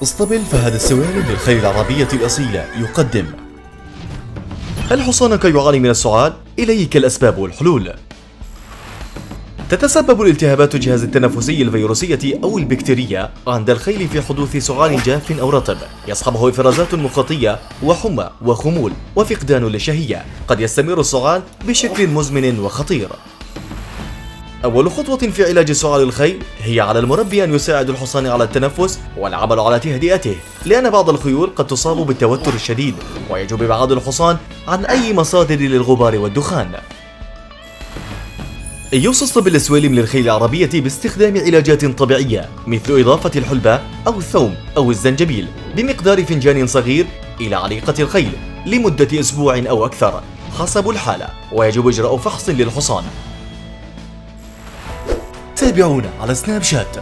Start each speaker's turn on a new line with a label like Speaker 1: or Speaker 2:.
Speaker 1: اسطبل فهد السوالم للخيل العربية الأصيلة يقدم: هل حصانك يعاني من السعال؟ إليك الأسباب والحلول. تتسبب الالتهابات الجهاز التنفسي الفيروسية أو البكتيرية عند الخيل في حدوث سعال جاف أو رطب، يصحبه إفرازات مخاطية وحمى وخمول وفقدان للشهية. قد يستمر السعال بشكل مزمن وخطير. أول خطوة في علاج سعال الخيل هي على المربي أن يساعد الحصان على التنفس والعمل على تهدئته، لأن بعض الخيول قد تصاب بالتوتر الشديد، ويجب إبعاد الحصان عن أي مصادر للغبار والدخان. يوصى اسطبل السوالم للخيل العربية باستخدام علاجات طبيعية مثل إضافة الحلبة أو الثوم أو الزنجبيل بمقدار فنجان صغير إلى عليقة الخيل لمدة أسبوع أو أكثر حسب الحالة، ويجب إجراء فحص للحصان. تابعونا على سناب شات.